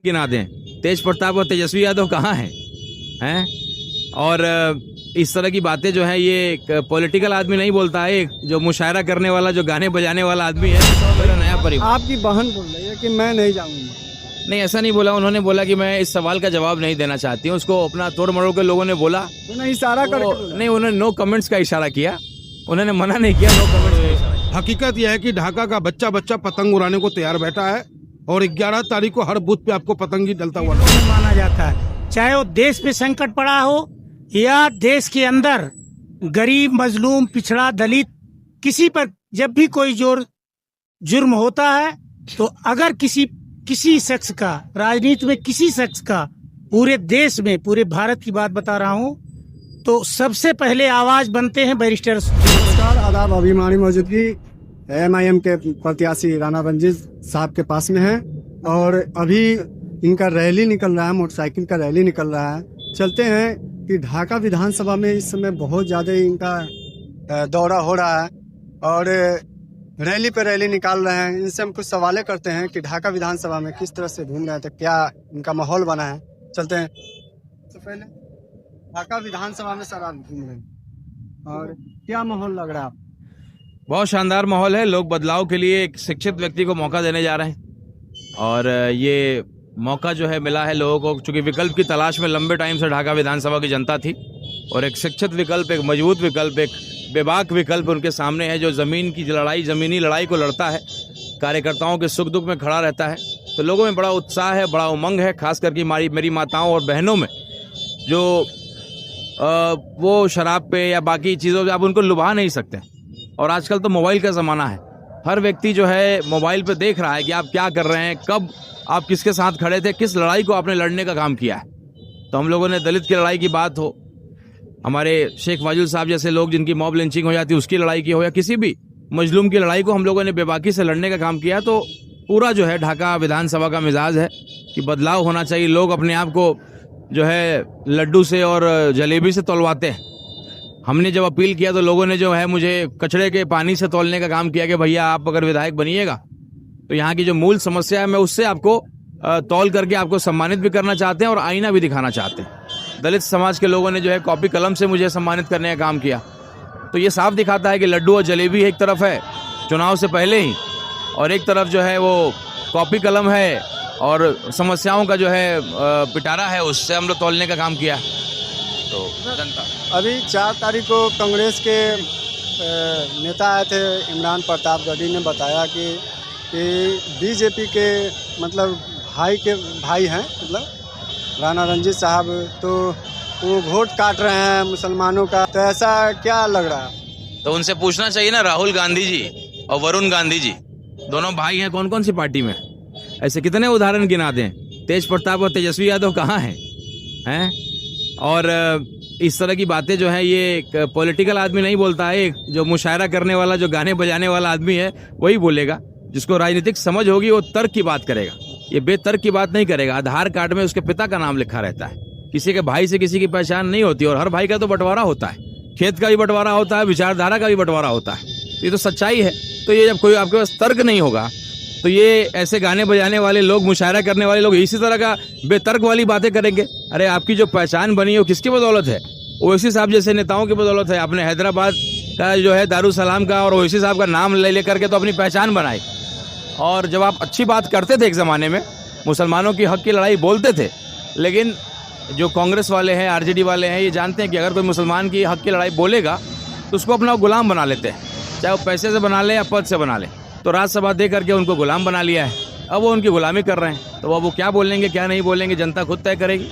गिना दें, तेज प्रताप और तेजस्वी यादव कहाँ हैं? और इस तरह की बातें जो है ये एक पॉलिटिकल आदमी नहीं बोलता है, एक जो मुशायरा करने वाला, जो गाने बजाने वाला आदमी है। मेरा नया परिवार। आपकी बहन बोल रही है कि मैं नहीं जाऊंगी। नहीं, ऐसा नहीं बोला। उन्होंने बोला कि मैं इस सवाल का जवाब नहीं देना चाहती हूँ। उसको अपना तोड़ मरोड़ के लोगों ने बोला, उन्होंने इशारा करके बोला। नहीं, उन्होंने नो कमेंट्स का इशारा किया। उन्होंने मना नहीं किया, नो कमेंट्स का इशारा किया। हकीकत यह है कि ढाका का बच्चा बच्चा पतंग उड़ाने को तैयार बैठा है और 11 तारीख को हर बूथ पे आपको पतंगी डलता हुआ माना जाता है, चाहे वो देश पे संकट पड़ा हो या देश के अंदर गरीब, मजलूम, पिछड़ा, दलित, किसी पर जब भी कोई जुर्म होता है तो अगर किसी शख्स का, राजनीति में किसी शख्स का, पूरे देश में, पूरे भारत की बात बता रहा हूँ, तो सबसे पहले आवाज बनते हैं बैरिस्टर। नमस्कार, आदाब। अभी हमारी मौजूदगी MIM के प्रत्याशी राणा रणजीत साहब के पास में है और अभी इनका रैली निकल रहा है, मोटरसाइकिल का रैली निकल रहा है। चलते हैं कि ढाका विधानसभा में इस समय बहुत ज़्यादा इनका दौरा हो रहा है और रैली पे रैली निकाल रहे हैं। इनसे हम कुछ सवालें करते हैं कि ढाका विधानसभा में किस तरह से घूम रहे थे, क्या इनका माहौल बना है। चलते हैं। तो पहले ढाका विधानसभा में सर आप घूम रहे हैं और क्या माहौल लग रहा है? बहुत शानदार माहौल है। लोग बदलाव के लिए एक शिक्षित व्यक्ति को मौका देने जा रहे हैं और ये मौका जो है मिला है लोगों को, चूंकि विकल्प की तलाश में लंबे टाइम से ढाका विधानसभा की जनता थी और एक शिक्षित विकल्प, एक मजबूत विकल्प, एक बेबाक विकल्प उनके सामने है जो जमीनी लड़ाई को लड़ता है, कार्यकर्ताओं के सुख दुख में खड़ा रहता है। तो लोगों में बड़ा उत्साह है, बड़ा उमंग है, खास करके मेरी माताओं और बहनों में जो वो शराब पे या बाकी चीज़ों पे आप उनको लुभा नहीं सकते। और आजकल तो मोबाइल का ज़माना है, हर व्यक्ति जो है मोबाइल पे देख रहा है कि आप क्या कर रहे हैं, कब आप किसके साथ खड़े थे, किस लड़ाई को आपने लड़ने का काम किया है। तो हम लोगों ने दलित की लड़ाई की बात हो, हमारे शेख वाजुल साहब जैसे लोग जिनकी मॉब लिंचिंग हो जाती है उसकी लड़ाई की हो, या किसी भी मजलूम की लड़ाई को हम लोगों ने बेबाकी से लड़ने का काम किया। तो पूरा जो है ढाका विधानसभा का मिजाज है कि बदलाव होना चाहिए। लोग अपने आप को जो है लड्डू से और जलेबी से तोलवाते हैं। हमने जब अपील किया तो लोगों ने जो है मुझे कचड़े के पानी से तोलने का काम किया कि भैया आप अगर विधायक बनिएगा तो यहाँ की जो मूल समस्या है मैं उससे आपको तौल करके आपको सम्मानित भी करना चाहते हैं और आईना भी दिखाना चाहते हैं। दलित समाज के लोगों ने जो है कॉपी कलम से मुझे सम्मानित करने का काम किया। तो ये साफ दिखाता है कि लड्डू और जलेबी एक तरफ है चुनाव से पहले ही, और एक तरफ जो है वो कॉपी कलम है और समस्याओं का जो है पिटारा है, उससे हम लोग तौलने का काम किया। तो जनता अभी 4 तारीख को कांग्रेस के नेता आए थे, इमरान प्रतापगढ़ी ने बताया कि बीजेपी के मतलब भाई हैं, मतलब राणा रणजीत साहब, तो वो वोट काट रहे हैं मुसलमानों का। तो ऐसा क्या लग रहा है? तो उनसे पूछना चाहिए ना, राहुल गांधी जी और वरुण गांधी जी दोनों भाई हैं, कौन कौन सी पार्टी में? ऐसे कितने उदाहरण गिना दें। तेज प्रताप और तेजस्वी यादव कहाँ हैं? और इस तरह की बातें जो है ये एक पॉलिटिकल आदमी नहीं बोलता है, एक जो मुशायरा करने वाला, जो गाने बजाने वाला आदमी है वही बोलेगा। जिसको राजनीतिक समझ होगी वो तर्क की बात करेगा, ये बेतर्क की बात नहीं करेगा। आधार कार्ड में उसके पिता का नाम लिखा रहता है, किसी के भाई से किसी की पहचान नहीं होती। और हर भाई का तो बंटवारा होता है, खेत का भी बंटवारा होता है, विचारधारा का भी बंटवारा होता है। ये तो सच्चाई है। तो ये जब कोई आपके पास तर्क नहीं होगा तो ये ऐसे गाने बजाने वाले लोग, मुशायरा करने वाले लोग इसी तरह का बेतर्क वाली बातें करेंगे। अरे आपकी जो पहचान बनी है वो किसकी बदौलत है? ओवैसी साहब जैसे नेताओं की बदौलत है। आपने हैदराबाद का जो है दारुसलाम का और ओवैसी साहब का नाम ले लेकर के तो अपनी पहचान बनाई। और जब आप अच्छी बात करते थे एक ज़माने में, मुसलमानों की हक की लड़ाई बोलते थे, लेकिन जो कांग्रेस वाले हैं, आरजेडी वाले हैं, ये जानते हैं कि अगर कोई मुसलमान की हक की लड़ाई बोलेगा तो उसको अपना गुलाम बना लेते हैं, चाहे वो पैसे से बना ले या पद से बना ले। तो राज्यसभा दे करके उनको गुलाम बना लिया है, अब वो उनकी गुलामी कर रहे हैं। तो अब वो क्या बोलेंगे क्या नहीं बोलेंगे जनता खुद तय करेगी।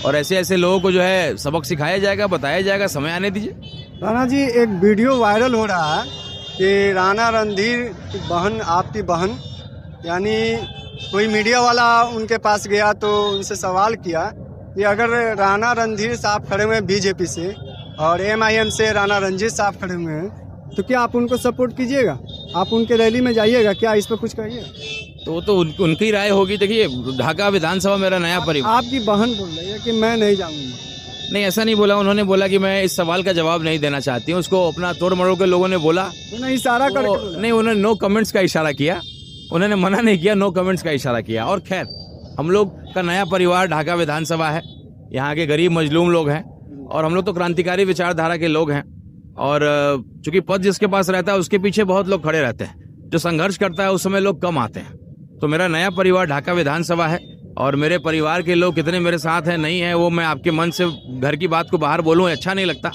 और ऐसे ऐसे लोगों को जो है सबक सिखाया जाएगा, बताया जाएगा, समय आने दीजिए। राणा जी, एक वीडियो वायरल हो रहा है कि राणा रणधीर की बहन, आपकी बहन, यानी कोई मीडिया वाला उनके पास गया तो उनसे सवाल किया कि अगर राणा रणधीर साहब खड़े हुए हैं बीजेपी से और MIM से राणा रणजीत साहब खड़े हुए हैं तो क्या आप उनको सपोर्ट कीजिएगा? आप उनके रैली में जाइएगा क्या? इस पर कुछ कहिए। तो उनकी राय होगी। देखिए, ढाका विधानसभा मेरा नया परिवार। आपकी बहन बोल रही है कि मैं नहीं जाऊंगी। नहीं, ऐसा नहीं बोला। उन्होंने बोला कि मैं इस सवाल का जवाब नहीं देना चाहती हूँ। उसको अपना तोड़ मरोड़ के लोगों ने बोला, उन्होंने इशारा करके बोला। नहीं, उन्होंने नो कमेंट्स का इशारा किया। उन्होंने मना नहीं किया, नो कमेंट्स का इशारा किया। और खैर, हम लोग का नया परिवार ढाका विधानसभा है। यहाँ के गरीब मजलूम लोग हैं और हम लोग तो क्रांतिकारी विचारधारा के लोग हैं। और चूंकि पद जिसके पास रहता है उसके पीछे बहुत लोग खड़े रहते हैं। जो संघर्ष करता है उस समय लोग कम आते हैं। तो मेरा नया परिवार ढाका विधानसभा है और मेरे परिवार के लोग कितने मेरे साथ हैं नहीं है वो मैं आपके मन से घर की बात को बाहर बोलूँ अच्छा नहीं लगता।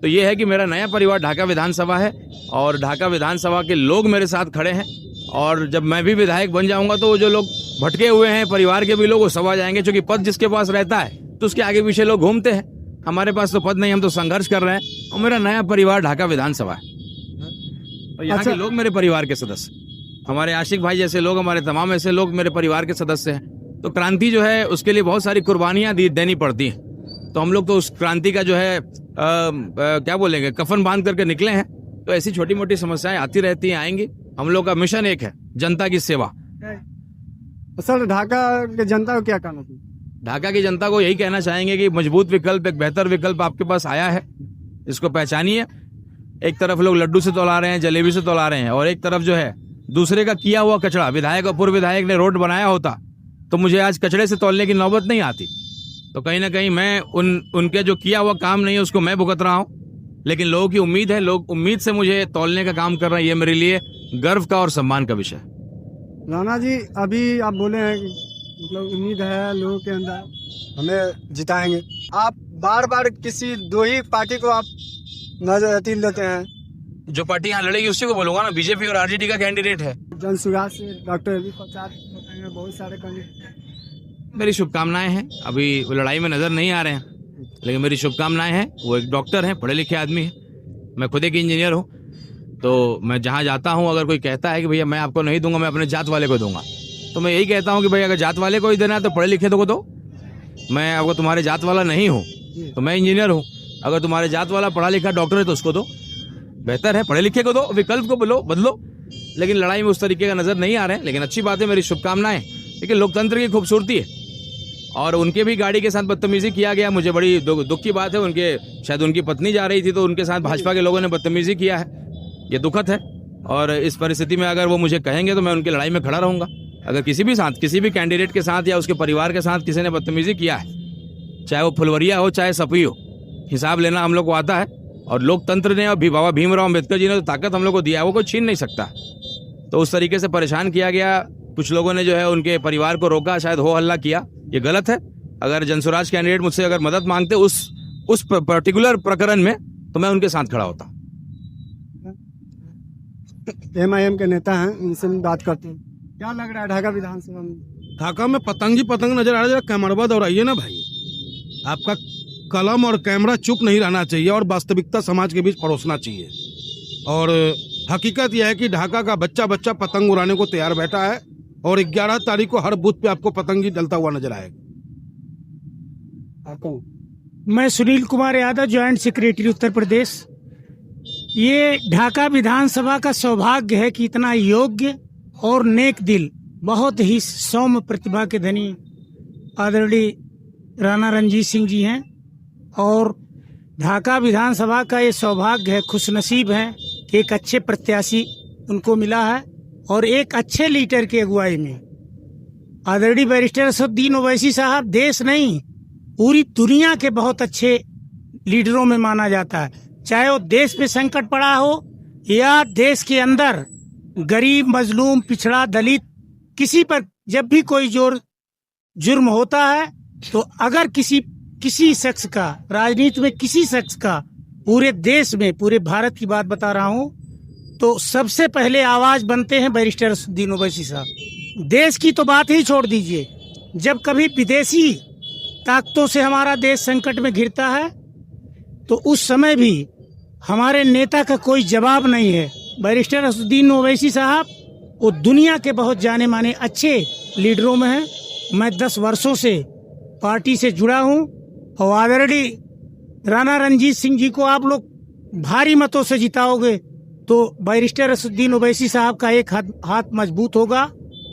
तो ये है कि मेरा नया परिवार ढाका विधानसभा है और ढाका विधानसभा के लोग मेरे साथ खड़े हैं। और जब मैं भी विधायक बन जाऊंगा तो वो जो लोग भटके हुए हैं परिवार के भी लोग वो सब आ जाएंगे। क्योंकि पद जिसके पास रहता है तो उसके आगे पीछे लोग घूमते हैं। हमारे पास तो पद नहीं, हम तो संघर्ष कर रहे हैं और मेरा नया परिवार ढाका विधानसभा है। और यहाँ के लोग मेरे परिवार के सदस्य, हमारे आशिक भाई जैसे लोग, हमारे तमाम ऐसे लोग मेरे परिवार के सदस्य हैं। तो क्रांति जो है उसके लिए बहुत सारी कुर्बानियां देनी पड़ती हैं। तो हम लोग तो उस क्रांति का जो है क्या बोलेंगे कफन बांध करके निकले हैं। तो ऐसी छोटी मोटी समस्याएं आती रहती हैं, आएंगी। हम लोग का मिशन एक है, जनता की सेवा। सर ढाका के जनता को क्या कहना चाहिए? ढाका की जनता को यही कहना चाहेंगे कि मजबूत विकल्प, एक बेहतर विकल्प आपके पास आया है, इसको पहचानिए। एक तरफ लोग लड्डू से तोला रहे हैं, जलेबी से तोला रहे हैं और एक तरफ जो है दूसरे का किया हुआ कचरा, विधायक और पूर्व विधायक ने रोड बनाया होता तो मुझे आज कचड़े से तोलने की नौबत नहीं आती। तो कहीं ना कहीं मैं उनके जो किया हुआ काम नहीं है उसको मैं भुगत रहा हूँ। लेकिन लोगों की उम्मीद है, लोग उम्मीद से मुझे तोलने का काम कर रहे हैं। ये मेरे लिए गर्व का और सम्मान का विषय है। राणा जी, अभी आप बोले हैं कि मतलब उम्मीद है लोगों के अंदर हमें जिताएंगे। आप बार बार किसी दो ही पार्टी को आप नजर लेते हैं। जो पार्टी यहाँ लड़ेगी उसी को बोलूंगा ना, बीजेपी और आरजेडी का कैंडिडेट है। जन सुराज से डॉक्टर रवि प्रसाद होते हैं, बहुत सारे कैंडिडेट। मेरी शुभकामनाएं हैं। अभी वो लड़ाई में नजर नहीं आ रहे हैं लेकिन मेरी शुभकामनाएं हैं। वो एक डॉक्टर हैं, पढ़े लिखे आदमी है। मैं खुद एक इंजीनियर हूँ। तो मैं जहाँ जाता हूँ अगर कोई कहता है कि भैया मैं आपको नहीं दूंगा, मैं अपने जात वाले को दूंगा, तो मैं यही कहता हूँ कि भाई अगर जात वाले को ही देना है तो पढ़े लिखे को दो। मैं अगर तुम्हारे जात वाला नहीं हूँ तो मैं इंजीनियर हूँ। अगर तुम्हारे जात वाला पढ़ा लिखा डॉक्टर है तो उसको दो। बेहतर है पढ़े लिखे को दो, विकल्प को बदलो। लेकिन लड़ाई में उस तरीके का नजर नहीं आ रहे हैं। लेकिन अच्छी बात है, मेरी शुभकामनाएं। लेकिन लोकतंत्र की खूबसूरती है और उनके भी गाड़ी के साथ बदतमीजी किया गया। मुझे बड़ी दुख की बात है। उनके शायद उनकी पत्नी जा रही थी तो उनके साथ भाजपा के लोगों ने बदतमीजी किया है। ये दुखद है और इस परिस्थिति में अगर वो मुझे कहेंगे तो मैं उनकी लड़ाई में खड़ा रहूंगा। अगर किसी भी कैंडिडेट के साथ या उसके परिवार के साथ किसी ने बदतमीजी किया है, चाहे वो फुलवरिया हो चाहे सपी हो, हिसाब लेना हम लोग को आता है। और लोकतंत्र ने और बाबा भीमराव अम्बेडकर जी ने तो ताकत हम लोग को दिया है, वो कोई छीन नहीं सकता। तो उस तरीके से परेशान किया गया। कुछ लोगों ने जो है उनके परिवार को रोका, शायद हो हल्ला किया, ये गलत है। अगर जनसुराज कैंडिडेट मुझसे अगर मदद मांगते उस पर्टिकुलर प्रकरण में तो मैं उनके साथ खड़ा होता। MIM के नेता हैं, उनसे बात करते हैं। क्या लग रहा है ढाका विधानसभा में? ढाका में पतंग ही पतंग नजर आ रहा है। जरा कैमरा दौड़ाइए ना भाई। आपका कलम और कैमरा चुप नहीं रहना चाहिए और वास्तविकता समाज के बीच परोसना चाहिए। और हकीकत यह है कि ढाका का बच्चा बच्चा पतंग उड़ाने को तैयार बैठा है और 11 तारीख को हर बूथ पे आपको पतंग ही डलता हुआ नजर आएगा। मैं सुनील कुमार यादव, ज्वाइंट सेक्रेटरी उत्तर प्रदेश। ये ढाका विधानसभा का सौभाग्य है कि इतना योग्य और नेक दिल, बहुत ही सौम्य प्रतिभा के धनी आदरणीय राणा रणजीत सिंह जी हैं। और ढाका विधानसभा का ये सौभाग्य है, खुशनसीब है कि एक अच्छे प्रत्याशी उनको मिला है और एक अच्छे लीडर की अगुवाई में आदरणीय बैरिस्टर असदुद्दीन ओवैसी साहब देश नहीं पूरी दुनिया के बहुत अच्छे लीडरों में माना जाता है। चाहे वो देश पे संकट पड़ा हो या देश के अंदर गरीब, मजलूम, पिछड़ा, दलित, किसी पर जब भी कोई जुर्म होता है तो अगर किसी शख्स का, राजनीति में किसी शख्स का, पूरे देश में, पूरे भारत की बात बता रहा हूँ, तो सबसे पहले आवाज बनते हैं बैरिस्टर असदुद्दीन ओवैसी साहब। देश की तो बात ही छोड़ दीजिए, जब कभी विदेशी ताकतों से हमारा देश संकट में घिरता है तो उस समय भी हमारे नेता का कोई जवाब नहीं है। बैरिस्टर असदुद्दीन ओवैसी साहब वो दुनिया के बहुत जाने माने अच्छे लीडरों में हैं। मैं 10 वर्षों से पार्टी से जुड़ा हूं और आदरणीय राणा रणजीत सिंह जी को आप लोग भारी मतों से जिताओगे तो बैरिस्टर असदुद्दीन ओवैसी साहब का एक हाथ मजबूत होगा।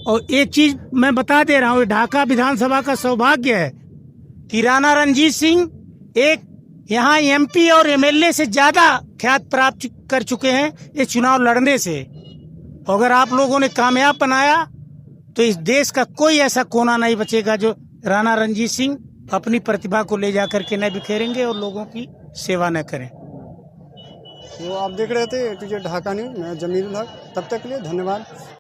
और एक चीज मैं बता दे रहा हूँ, ढाका विधानसभा का सौभाग्य है कि राणा रणजीत सिंह एक यहाँ MP और MLA से ज्यादा ख्यात प्राप्त कर चुके हैं ये चुनाव लड़ने से। अगर आप लोगों ने कामयाब बनाया तो इस देश का कोई ऐसा कोना नहीं बचेगा जो राणा रणजीत सिंह अपनी प्रतिभा को ले जाकर के न बिखेरेंगे और लोगों की सेवा न करें। तो आप देख रहे थे A to Z Dhaka news, मैं जमीरुल हक। तब तक के लिए धन्यवाद।